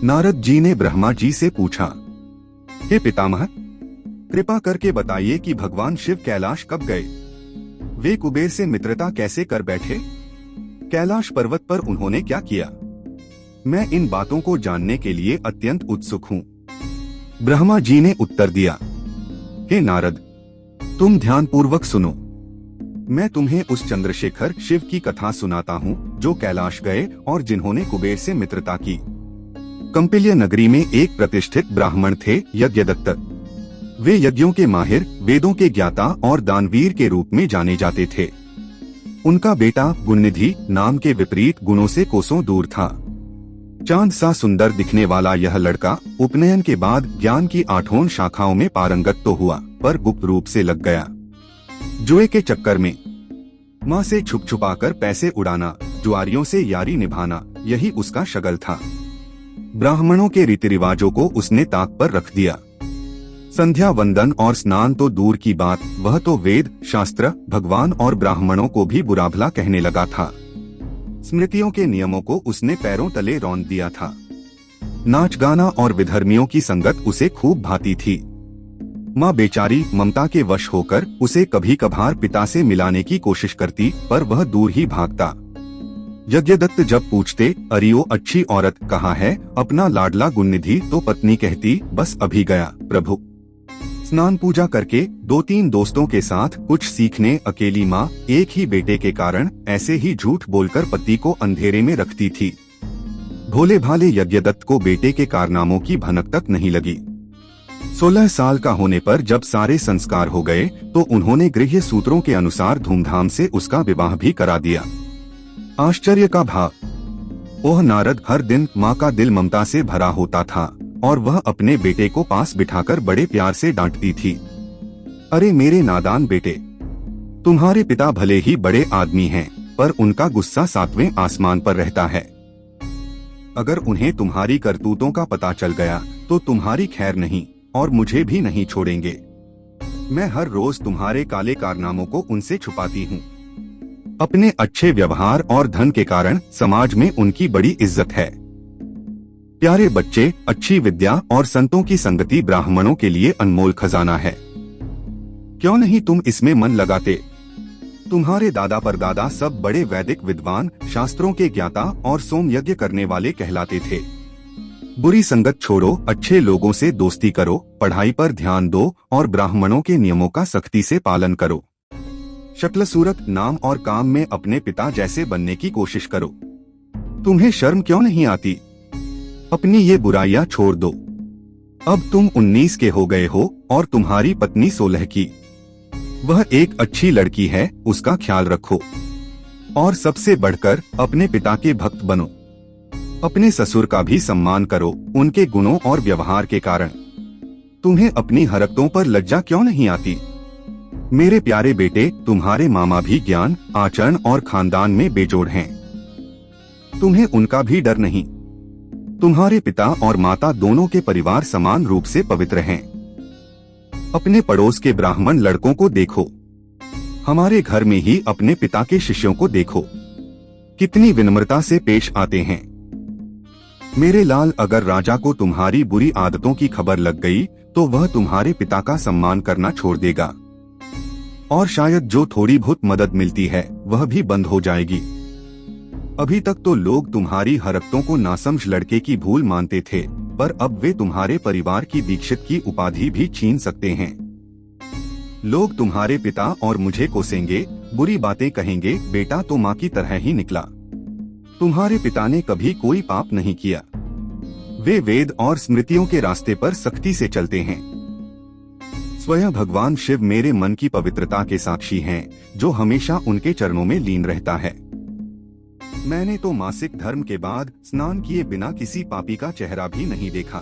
नारद जी ने ब्रह्मा जी से पूछा, हे पितामह, कृपा करके बताइए कि भगवान शिव कैलाश कब गए? वे कुबेर से मित्रता कैसे कर बैठे? कैलाश पर्वत पर उन्होंने क्या किया? मैं इन बातों को जानने के लिए अत्यंत उत्सुक हूँ। ब्रह्मा जी ने उत्तर दिया, हे नारद, तुम ध्यानपूर्वक सुनो। मैं तुम्हें उस चंद्रशेखर शिव की कथा सुनाता हूँ जो कैलाश गए और जिन्होंने कुबेर से मित्रता की। कंपिल्य नगरी में एक प्रतिष्ठित ब्राह्मण थे, यज्ञदत्त। वे यज्ञों के माहिर, वेदों के ज्ञाता और दानवीर के रूप में जाने जाते थे। उनका बेटा गुणनिधि नाम के विपरीत गुणों से कोसों दूर था। चांद सा सुंदर दिखने वाला यह लड़का उपनयन के बाद ज्ञान की 8 शाखाओं में पारंगत तो हुआ, पर गुप्त रूप से लग गया। जुए के चक्कर में माँ से छुप छुपाकर पैसे उड़ाना, जुआरियों से यारी निभाना, यही उसका शगल था। ब्राह्मणों के रीति रिवाजों को उसने ताक पर रख दिया। संध्या वंदन और स्नान तो दूर की बात, वह तो वेद, शास्त्र, भगवान और ब्राह्मणों को भी बुरा भला कहने लगा था। स्मृतियों के नियमों को उसने पैरों तले रौंद दिया था। नाच गाना और विधर्मियों की संगत उसे खूब भाती थी। माँ बेचारी ममता के वश होकर उसे कभी कभार पिता से मिलाने की कोशिश करती, पर वह दूर ही भागता। यज्ञदत्त जब पूछते, अरियो अच्छी औरत कहाँ है, अपना लाडला गुणनिधि, तो पत्नी कहती, बस अभी गया प्रभु। स्नान पूजा करके 2-3 दोस्तों के साथ कुछ सीखने अकेली माँ एक ही बेटे के कारण ऐसे ही झूठ बोलकर पति को अंधेरे में रखती थी। भोले भाले यज्ञदत्त को बेटे के कारनामों की भनक तक नहीं लगी। 16 साल का होने पर जब सारे संस्कार हो गए तो उन्होंने गृह्य सूत्रों के अनुसार धूमधाम से उसका विवाह भी करा दिया। आश्चर्य का भाव, ओह नारद, हर दिन माँ का दिल ममता से भरा होता था और वह अपने बेटे को पास बिठाकर बड़े प्यार से डांटती थी। अरे मेरे नादान बेटे, तुम्हारे पिता भले ही बड़े आदमी हैं, पर उनका गुस्सा 7वें आसमान पर रहता है। अगर उन्हें तुम्हारी करतूतों का पता चल गया तो तुम्हारी खैर नहीं और मुझे भी नहीं छोड़ेंगे। मैं हर रोज तुम्हारे काले कारनामों को उनसे छुपाती हूँ। अपने अच्छे व्यवहार और धन के कारण समाज में उनकी बड़ी इज्जत है। प्यारे बच्चे, अच्छी विद्या और संतों की संगति ब्राह्मणों के लिए अनमोल खजाना है। क्यों नहीं तुम इसमें मन लगाते? तुम्हारे दादा परदादा सब बड़े वैदिक विद्वान, शास्त्रों के ज्ञाता और सोम यज्ञ करने वाले कहलाते थे। बुरी संगत छोड़ो, अच्छे लोगों से दोस्ती करो, पढ़ाई पर ध्यान दो और ब्राह्मणों के नियमों का सख्ती से पालन करो। शक्ल सूरत, नाम और काम में अपने पिता जैसे बनने की कोशिश करो। तुम्हें शर्म क्यों नहीं आती? अपनी ये बुराइयां छोड़ दो। अब तुम 19 के हो गए हो और तुम्हारी पत्नी 16 की। वह एक अच्छी लड़की है, उसका ख्याल रखो और सबसे बढ़कर अपने पिता के भक्त बनो। अपने ससुर का भी सम्मान करो, उनके गुणों और व्यवहार के कारण। तुम्हें अपनी हरकतों पर लज्जा क्यों नहीं आती? मेरे प्यारे बेटे, तुम्हारे मामा भी ज्ञान, आचरण और खानदान में बेजोड़ हैं। तुम्हें उनका भी डर नहीं। तुम्हारे पिता और माता दोनों के परिवार समान रूप से पवित्र हैं। अपने पड़ोस के ब्राह्मण लड़कों को देखो, हमारे घर में ही अपने पिता के शिष्यों को देखो, कितनी विनम्रता से पेश आते हैं। मेरे लाल, अगर राजा को तुम्हारी बुरी आदतों की खबर लग गई तो वह तुम्हारे पिता का सम्मान करना छोड़ देगा और शायद जो थोड़ी बहुत मदद मिलती है वह भी बंद हो जाएगी। अभी तक तो लोग तुम्हारी हरकतों को नासमझ लड़के की भूल मानते थे, पर अब वे तुम्हारे परिवार की दीक्षित की उपाधि भी छीन सकते हैं। लोग तुम्हारे पिता और मुझे कोसेंगे, बुरी बातें कहेंगे। बेटा तो माँ की तरह ही निकला। तुम्हारे पिता ने कभी कोई पाप नहीं किया। वे वेद और स्मृतियों के रास्ते पर सख्ती से चलते हैं। स्वयं भगवान शिव मेरे मन की पवित्रता के साक्षी हैं, जो हमेशा उनके चरणों में लीन रहता है। मैंने तो मासिक धर्म के बाद स्नान किए बिना किसी पापी का चेहरा भी नहीं देखा।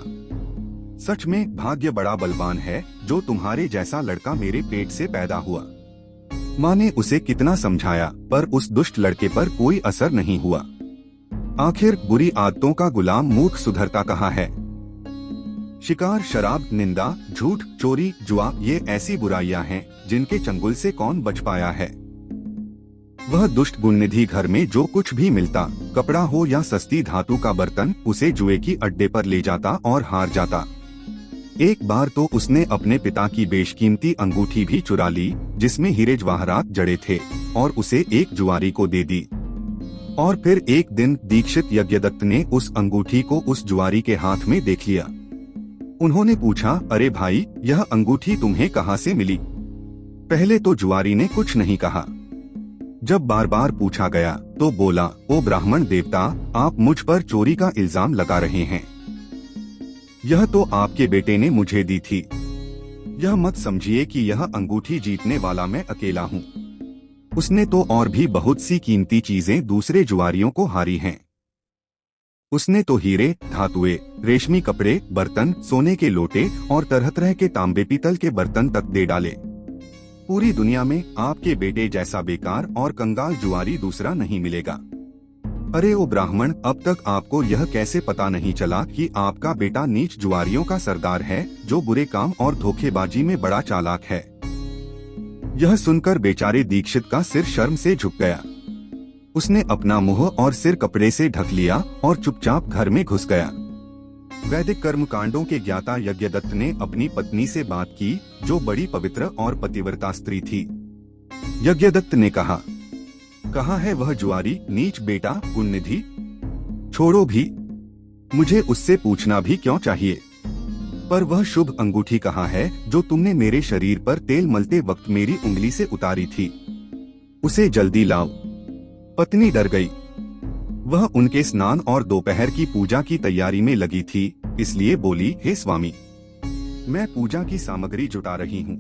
सच में भाग्य बड़ा बलवान है जो तुम्हारे जैसा लड़का मेरे पेट से पैदा हुआ। माँ ने उसे कितना समझाया, पर उस दुष्ट लड़के पर कोई असर नहीं हुआ। आखिर बुरी आदतों का गुलाम मूर्ख सुधरता कहाँ है? शिकार, शराब, निंदा, झूठ, चोरी, जुआ, ये ऐसी बुराइयां हैं जिनके चंगुल से कौन बच पाया है। वह दुष्ट गुणनिधि घर में जो कुछ भी मिलता, कपड़ा हो या सस्ती धातु का बर्तन, उसे जुए की अड्डे पर ले जाता और हार जाता। एक बार तो उसने अपने पिता की बेशकीमती अंगूठी भी चुरा ली, जिसमें हीरे जवाहरात जड़े थे, और उसे एक जुआरी को दे दी। और फिर एक दिन दीक्षित यज्ञदत्त ने उस अंगूठी को उस जुआरी के हाथ में देख लिया। उन्होंने पूछा, अरे भाई, यह अंगूठी तुम्हें कहाँ से मिली? पहले तो जुआरी ने कुछ नहीं कहा। जब बार बार पूछा गया तो बोला, ओ ब्राह्मण देवता, आप मुझ पर चोरी का इल्जाम लगा रहे हैं। यह तो आपके बेटे ने मुझे दी थी। यह मत समझिए कि यह अंगूठी जीतने वाला मैं अकेला हूँ। उसने तो और भी बहुत सी कीमती चीजें दूसरे जुआरियों को हारी हैं। उसने तो हीरे, धातुएं, रेशमी कपड़े, बर्तन, सोने के लोटे और तरह तरह के तांबे पीतल के बर्तन तक दे डाले। पूरी दुनिया में आपके बेटे जैसा बेकार और कंगाल जुआरी दूसरा नहीं मिलेगा। अरे ओ ब्राह्मण, अब तक आपको यह कैसे पता नहीं चला कि आपका बेटा नीच जुआरियों का सरदार है, जो बुरे काम और धोखेबाजी में बड़ा चालाक है। यह सुनकर बेचारे दीक्षित का सिर शर्म से झुक गया। उसने अपना मुंह और सिर कपड़े से ढक लिया और चुपचाप घर में घुस गया। वैदिक कर्मकांडों के ज्ञाता यज्ञदत्त ने अपनी पत्नी से बात की, जो बड़ी पवित्र और पतिव्रता स्त्री थी। यज्ञदत्त ने कहा, कहाँ है वह जुआरी, नीच बेटा गुणनिधि? छोड़ो भी, मुझे उससे पूछना भी क्यों चाहिए। पर वह शुभ अंगूठी कहाँ है जो तुमने मेरे शरीर पर तेल मलते वक्त मेरी उंगली से उतारी थी? उसे जल्दी लाओ। पत्नी डर गई। वह उनके स्नान और दोपहर की पूजा की तैयारी में लगी थी, इसलिए बोली, हे स्वामी, मैं पूजा की सामग्री जुटा रही हूँ।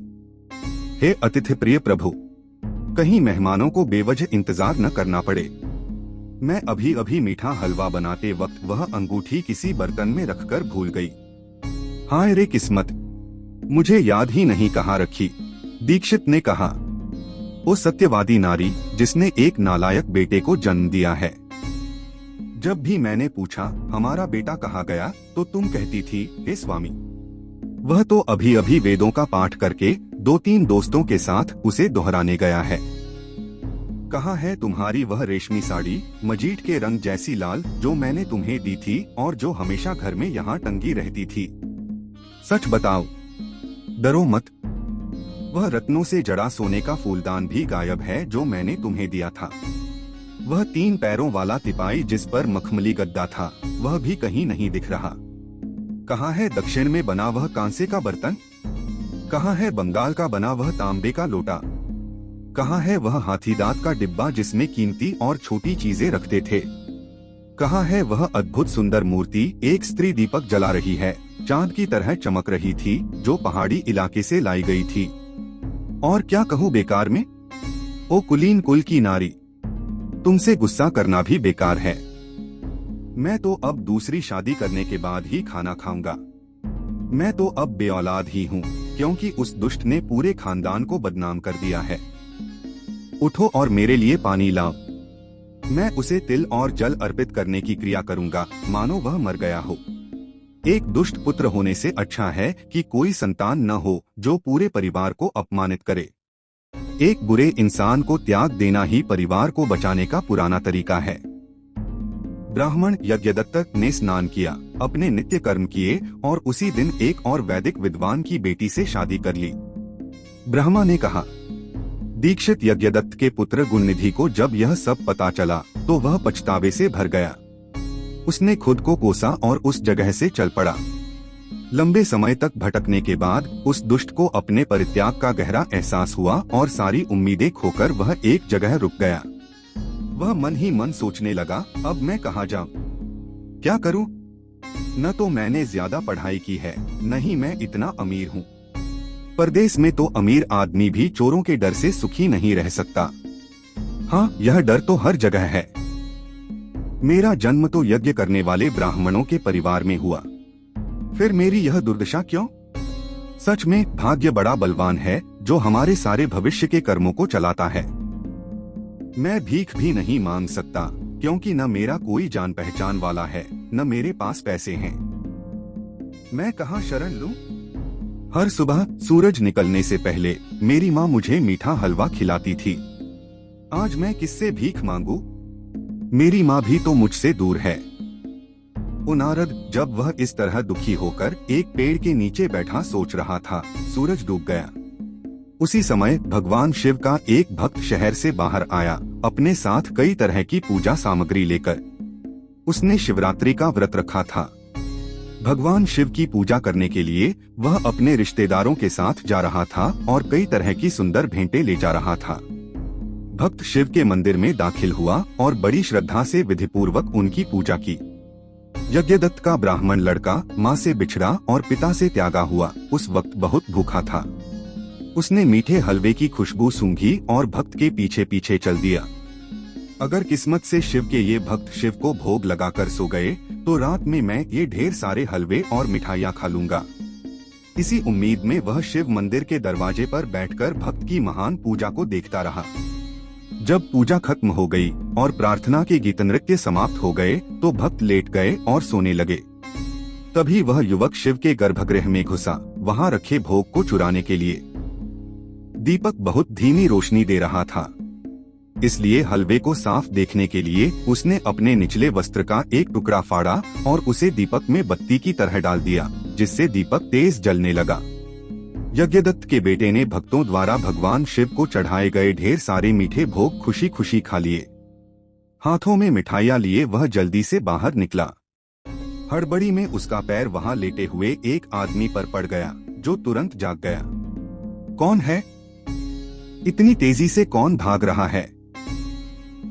हे अतिथि प्रिय प्रभु, कहीं मेहमानों को बेवजह इंतजार न करना पड़े। मैं अभी अभी मीठा हलवा बनाते वक्त वह अंगूठी किसी बर्तन में रखकर भूल गई। हाय रे किस्मत, मुझे याद ही नहीं कहाँ रखी। दीक्षित ने कहा, ओ सत्यवादी नारी, जिसने एक नालायक बेटे को जन्म दिया है। जब भी मैंने पूछा हमारा बेटा कहाँ गया, तो तुम कहती थी, हे स्वामी, वह तो अभी अभी वेदों का पाठ करके 2-3 दोस्तों के साथ उसे दोहराने गया है। कहाँ है तुम्हारी वह रेशमी साड़ी, मजीठ के रंग जैसी लाल, जो मैंने तुम्हें दी थी और जो हमेशा घर में यहाँ टंगी रहती थी? सच बताओ, डरो मत। वह रत्नों से जड़ा सोने का फूलदान भी गायब है जो मैंने तुम्हें दिया था। वह 3 पैरों वाला तिपाई जिस पर मखमली गद्दा था, वह भी कहीं नहीं दिख रहा। कहाँ है दक्षिण में बना वह कांसे का बर्तन? कहाँ है बंगाल का बना वह तांबे का लोटा? कहाँ है वह हाथीदांत का डिब्बा जिसमें कीमती और छोटी चीजें रखते थे? कहाँ है वह अद्भुत सुंदर मूर्ति, एक स्त्री दीपक जला रही है, चांद की तरह चमक रही थी, जो पहाड़ी इलाके से लाई गई थी? और क्या कहूँ बेकार में? ओ कुलीन कुल की नारी, तुमसे गुस्सा करना भी बेकार है। मैं तो अब दूसरी शादी करने के बाद ही खाना खाऊंगा। मैं तो अब बेऔलाद ही हूँ, क्योंकि उस दुष्ट ने पूरे खानदान को बदनाम कर दिया है। उठो और मेरे लिए पानी लाओ। मैं उसे तिल और जल अर्पित करने की क्रिया करूंगा, मानो वह मर गया हो। एक दुष्ट पुत्र होने से अच्छा है कि कोई संतान न हो जो पूरे परिवार को अपमानित करे। एक बुरे इंसान को त्याग देना ही परिवार को बचाने का पुराना तरीका है। ब्राह्मण यज्ञदत्त ने स्नान किया, अपने नित्य कर्म किए और उसी दिन एक और वैदिक विद्वान की बेटी से शादी कर ली। ब्रह्मा ने कहा, दीक्षित यज्ञदत्त के पुत्र गुणनिधि को जब यह सब पता चला तो वह पछतावे से भर गया। उसने खुद को कोसा और उस जगह से चल पड़ा। लंबे समय तक भटकने के बाद उस दुष्ट को अपने परित्याग का गहरा एहसास हुआ और सारी उम्मीदें खोकर वह एक जगह रुक गया। वह मन ही मन सोचने लगा, अब मैं कहाँ जाऊँ, क्या करूँ? न तो मैंने ज्यादा पढ़ाई की है, न ही मैं इतना अमीर हूँ। परदेश में तो अमीर आदमी भी चोरों के डर से सुखी नहीं रह सकता। हाँ, यह डर तो हर जगह है। मेरा जन्म तो यज्ञ करने वाले ब्राह्मणों के परिवार में हुआ, फिर मेरी यह दुर्दशा क्यों? सच में भाग्य बड़ा बलवान है जो हमारे सारे भविष्य के कर्मों को चलाता है। मैं भीख भी नहीं मांग सकता, क्योंकि न मेरा कोई जान पहचान वाला है, न मेरे पास पैसे हैं। मैं कहाँ शरण लूं? हर सुबह सूरज निकलने से पहले मेरी माँ मुझे मीठा हलवा खिलाती थी। आज मैं किससे भीख मांगू? मेरी माँ भी तो मुझसे दूर है। ओ नारद, जब वह इस तरह दुखी होकर एक पेड़ के नीचे बैठा सोच रहा था, सूरज डूब गया। उसी समय भगवान शिव का एक भक्त शहर से बाहर आया, अपने साथ कई तरह की पूजा सामग्री लेकर। उसने शिवरात्रि का व्रत रखा था। भगवान शिव की पूजा करने के लिए वह अपने रिश्तेदारों के साथ जा रहा था और कई तरह की सुंदर भेंटें ले जा रहा था। भक्त शिव के मंदिर में दाखिल हुआ और बड़ी श्रद्धा से विधिपूर्वक उनकी पूजा की। यज्ञदत्त का ब्राह्मण लड़का माँ से बिछड़ा और पिता से त्यागा हुआ उस वक्त बहुत भूखा था। उसने मीठे हलवे की खुशबू सूंघी और भक्त के पीछे पीछे चल दिया। अगर किस्मत से शिव के ये भक्त शिव को भोग लगाकर सो गए तो रात में मैं ये ढेर सारे हलवे और मिठाइयाँ खा लूंगा। इसी उम्मीद में वह शिव मंदिर के दरवाजे पर बैठकर भक्त की महान पूजा को देखता रहा। जब पूजा खत्म हो गई और प्रार्थना के गीत नृत्य समाप्त हो गए तो भक्त लेट गए और सोने लगे। तभी वह युवक शिव के गर्भगृह में घुसा, वहां रखे भोग को चुराने के लिए। दीपक बहुत धीमी रोशनी दे रहा था, इसलिए हलवे को साफ देखने के लिए उसने अपने निचले वस्त्र का एक टुकड़ा फाड़ा और उसे दीपक में बत्ती की तरह डाल दिया, जिससे दीपक तेज जलने लगा। यज्ञदत्त के बेटे ने भक्तों द्वारा भगवान शिव को चढ़ाए गए ढेर सारे मीठे भोग खुशी खुशी खा लिए। हाथों में मिठाइयाँ लिए वह जल्दी से बाहर निकला। हड़बड़ी में उसका पैर वहां लेटे हुए एक आदमी पर पड़ गया, जो तुरंत जाग गया। कौन है? इतनी तेजी से कौन भाग रहा है?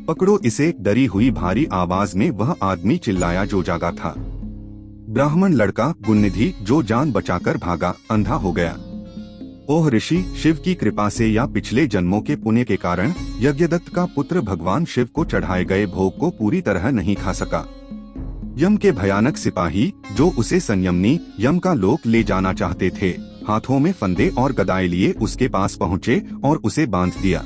पकड़ो इसे, डरी हुई भारी आवाज में वह आदमी चिल्लाया जो जागा था। ब्राह्मण लड़का गुणनिधि जो जान बचाकर भागा, अंधा हो गया। ओह ऋषि, शिव की कृपा से या पिछले जन्मों के पुण्य के कारण यज्ञदत्त का पुत्र भगवान शिव को चढ़ाए गए भोग को पूरी तरह नहीं खा सका। यम के भयानक सिपाही जो उसे संयमनी यम का लोक ले जाना चाहते थे, हाथों में फंदे और गदाएं लिए उसके पास पहुँचे और उसे बांध दिया।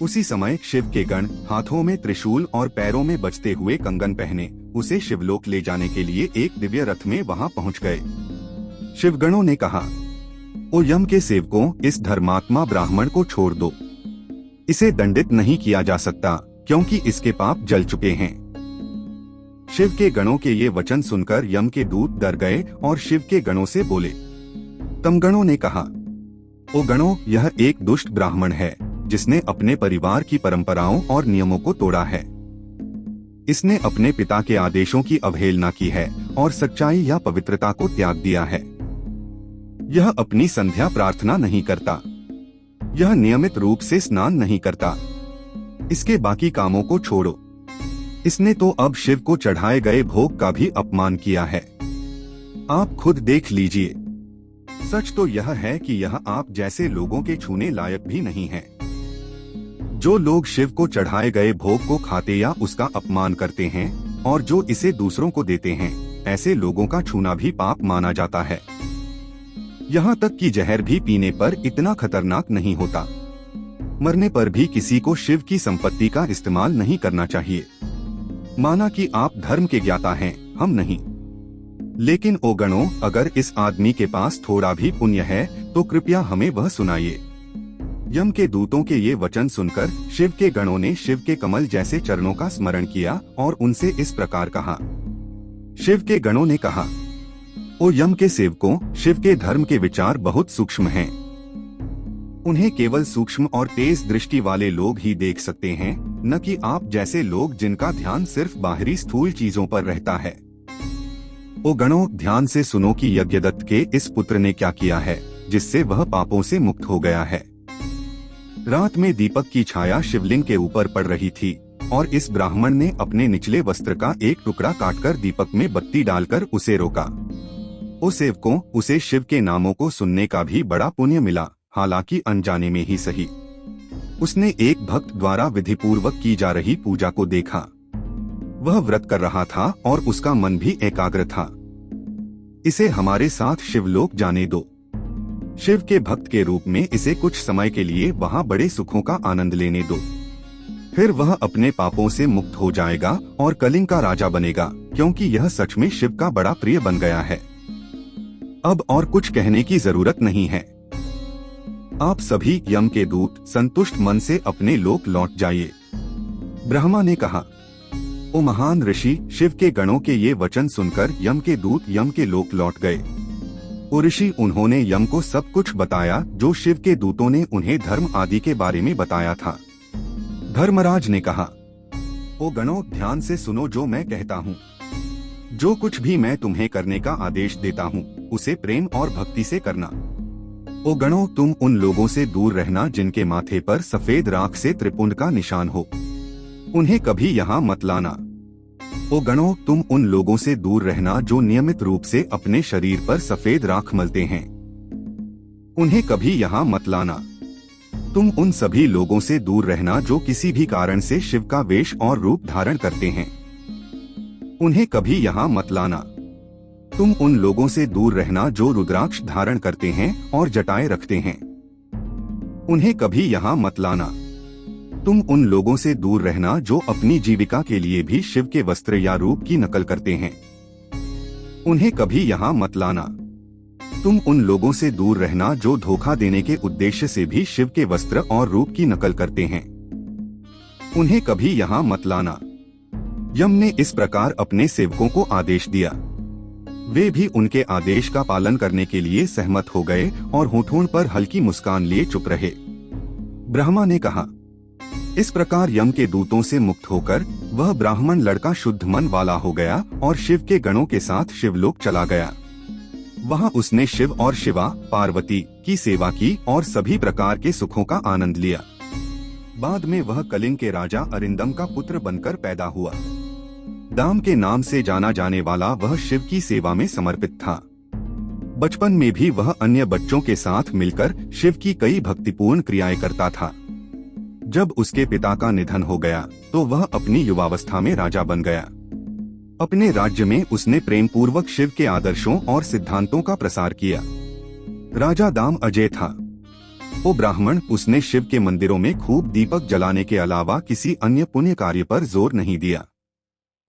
उसी समय शिव के गण हाथों में त्रिशूल और पैरों में बजते हुए कंगन पहने उसे शिवलोक ले जाने के लिए एक दिव्य रथ में वहां पहुंच गए। शिवगणों ने कहा, ओ यम के सेवकों, इस धर्मात्मा ब्राह्मण को छोड़ दो। इसे दंडित नहीं किया जा सकता क्योंकि इसके पाप जल चुके हैं। शिव के गणों के ये वचन सुनकर यम के दूत डर गए और शिव के गणों से बोले। तमगणों ने कहा, ओ गणों, यह एक दुष्ट ब्राह्मण है जिसने अपने परिवार की परंपराओं और नियमों को तोड़ा है। इसने अपने पिता के आदेशों की अवहेलना की है और सच्चाई या पवित्रता को त्याग दिया है। यह अपनी संध्या प्रार्थना नहीं करता। यह नियमित रूप से स्नान नहीं करता। इसके बाकी कामों को छोड़ो। इसने तो अब शिव को चढ़ाए गए भोग का भी अपमान किया है। आप खुद देख लीजिए। सच तो यह है कि यह आप जैसे लोगों के छूने लायक भी नहीं है। जो लोग शिव को चढ़ाए गए भोग को खाते या उसका अपमान करते हैं और जो इसे दूसरों को देते हैं, ऐसे लोगों का छूना भी पाप माना जाता है। यहाँ तक कि जहर भी पीने पर इतना खतरनाक नहीं होता। मरने पर भी किसी को शिव की संपत्ति का इस्तेमाल नहीं करना चाहिए। माना कि आप धर्म के ज्ञाता हैं, हम नहीं। लेकिन ओ गणों, अगर इस आदमी के पास थोड़ा भी पुण्य है तो कृपया हमें वह सुनाइए। यम के दूतों के ये वचन सुनकर शिव के गणों ने शिव के कमल जैसे चरणों का स्मरण किया और उनसे इस प्रकार कहा। शिव के गणों ने कहा, ओ यम के सेवकों, शिव के धर्म के विचार बहुत सूक्ष्म हैं। उन्हें केवल सूक्ष्म और तेज दृष्टि वाले लोग ही देख सकते हैं, न कि आप जैसे लोग जिनका ध्यान सिर्फ बाहरी स्थूल चीजों पर रहता है। ओ गणों, ध्यान से सुनो कि यज्ञदत्त के इस पुत्र ने क्या किया है जिससे वह पापों से मुक्त हो गया है। रात में दीपक की छाया शिवलिंग के ऊपर पड़ रही थी और इस ब्राह्मण ने अपने निचले वस्त्र का एक टुकड़ा काटकर दीपक में बत्ती डालकर उसे रोका। ओ सेवकों, उसे शिव के नामों को सुनने का भी बड़ा पुण्य मिला, हालांकि अनजाने में ही सही। उसने एक भक्त द्वारा विधिपूर्वक की जा रही पूजा को देखा। वह व्रत कर रहा था और उसका मन भी एकाग्र था। इसे हमारे साथ शिवलोक जाने दो। शिव के भक्त के रूप में इसे कुछ समय के लिए वहां बड़े सुखों का आनंद लेने दो। फिर वह अपने पापों से मुक्त हो जाएगा और कलिंग का राजा बनेगा, क्योंकि यह सच में शिव का बड़ा प्रिय बन गया है। अब और कुछ कहने की जरूरत नहीं है। आप सभी यम के दूत संतुष्ट मन से अपने लोक लौट जाइए। ब्रह्मा ने कहा, ओ महान ऋषि, शिव के गणों के ये वचन सुनकर यम के दूत यम के लोक लौट गए। ओ ऋषि, उन्होंने यम को सब कुछ बताया जो शिव के दूतों ने उन्हें धर्म आदि के बारे में बताया था। धर्मराज ने कहा, ओ गणों, ध्यान से सुनो जो मैं कहता हूँ। जो कुछ भी मैं तुम्हें करने का आदेश देता हूँ उसे प्रेम और भक्ति से करना। ओ गणों, तुम उन लोगों से दूर रहना जिनके माथे पर सफेद राख से त्रिपुंड का निशान हो, उन्हें कभी यहाँ मत लाना। ओ गणों, तुम उन लोगों से दूर रहना जो नियमित रूप से अपने शरीर पर सफेद राख मलते हैं, उन्हें कभी यहाँ मत लाना। तुम उन सभी लोगों से दूर रहना जो किसी भी कारण से शिव का वेश और रूप धारण करते हैं, उन्हें कभी यहाँ मत लाना। तुम उन लोगों से दूर रहना जो रुद्राक्ष धारण करते हैं और जटाएं रखते हैं, उन्हें कभी यहाँ मत लाना। तुम उन लोगों से दूर रहना जो अपनी जीविका के लिए भी शिव के वस्त्र या रूप की नकल करते हैं, उन्हें कभी यहाँ मत लाना। तुम उन लोगों से दूर रहना जो धोखा देने के उद्देश्य से भी शिव के वस्त्र और रूप की नकल करते हैं, उन्हें कभी यहाँ मत लाना। यम ने इस प्रकार अपने सेवकों को आदेश दिया। वे भी उनके आदेश का पालन करने के लिए सहमत हो गए और होठों पर हल्की मुस्कान लिए चुप रहे। ब्रह्मा ने कहा, इस प्रकार यम के दूतों से मुक्त होकर वह ब्राह्मण लड़का शुद्ध मन वाला हो गया और शिव के गणों के साथ शिवलोक चला गया। वहां उसने शिव और शिवा पार्वती की सेवा की और सभी प्रकार के सुखों का आनंद लिया। बाद में वह कलिंग के राजा अरिंदम का पुत्र बनकर पैदा हुआ। दाम के नाम से जाना जाने वाला वह शिव की सेवा में समर्पित था। बचपन में भी वह अन्य बच्चों के साथ मिलकर शिव की कई भक्तिपूर्ण क्रियाएं करता था। जब उसके पिता का निधन हो गया तो वह अपनी युवावस्था में राजा बन गया। अपने राज्य में उसने प्रेम पूर्वक शिव के आदर्शों और सिद्धांतों का प्रसार किया। राजा दाम अजय था। वो ब्राह्मण, उसने शिव के मंदिरों में खूब दीपक जलाने के अलावा किसी अन्य पुण्य कार्य पर जोर नहीं दिया।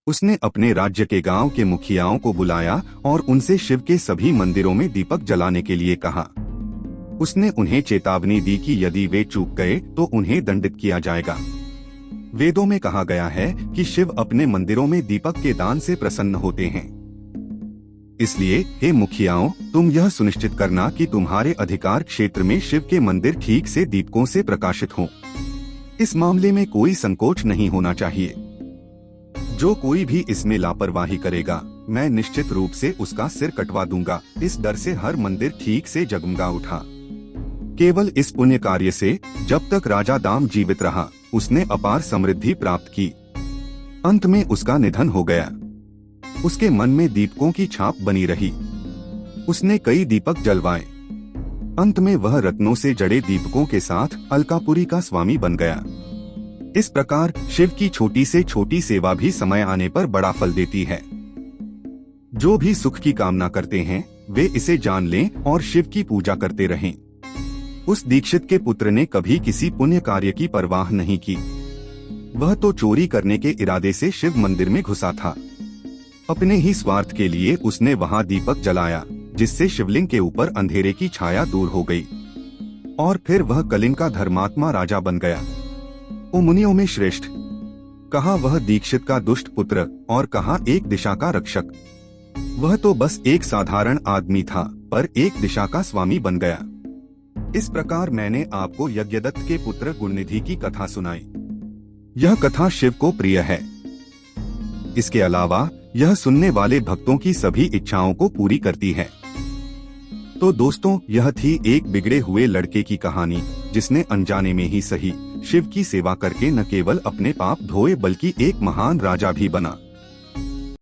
उसने अपने राज्य के गांव के मुखियाओं को बुलाया और उनसे शिव के सभी मंदिरों में दीपक जलाने के लिए कहा। उसने उन्हें चेतावनी दी कि यदि वे चूक गए तो उन्हें दंडित किया जाएगा। वेदों में कहा गया है कि शिव अपने मंदिरों में दीपक के दान से प्रसन्न होते हैं। इसलिए हे मुखियाओं, तुम यह सुनिश्चित करना कि तुम्हारे अधिकार क्षेत्र में शिव के मंदिर ठीक से दीपकों से प्रकाशित हों। इस मामले में कोई संकोच नहीं होना चाहिए। जो कोई भी इसमें लापरवाही करेगा, मैं निश्चित रूप से उसका सिर कटवा दूंगा। इस डर से हर मंदिर ठीक से जगमगा उठा। केवल इस पुण्य कार्य से जब तक राजा दाम जीवित रहा, उसने अपार समृद्धि प्राप्त की। अंत में उसका निधन हो गया। उसके मन में दीपकों की छाप बनी रही। उसने कई दीपक जलवाए। अंत में वह रत्नों से जड़े दीपकों के साथ अलकापुरी का स्वामी बन गया। इस प्रकार शिव की छोटी से छोटी सेवा भी समय आने पर बड़ा फल देती है। जो भी सुख की कामना करते हैं वे इसे जान लें और शिव की पूजा करते रहें। उस दीक्षित के पुत्र ने कभी किसी पुण्य कार्य की परवाह नहीं की। वह तो चोरी करने के इरादे से शिव मंदिर में घुसा था। अपने ही स्वार्थ के लिए उसने वहां दीपक जलाया, जिससे शिवलिंग के ऊपर अंधेरे की छाया दूर हो गई और फिर वह कलिंग का धर्मात्मा राजा बन गया। ओ मुनियों में श्रेष्ठ, कहा वह दीक्षित का दुष्ट पुत्र और कहा एक दिशा का रक्षक। वह तो बस एक साधारण आदमी था, पर एक दिशा का स्वामी बन गया। इस प्रकार मैंने आपको यज्ञदत्त के पुत्र गुणनिधि की कथा सुनाई। यह कथा शिव को प्रिय है। इसके अलावा यह सुनने वाले भक्तों की सभी इच्छाओं को पूरी करती है। तो दोस्तों, यह थी एक बिगड़े हुए लड़के की कहानी, जिसने अनजाने में ही सही शिव की सेवा करके न केवल अपने पाप धोए बल्कि एक महान राजा भी बना।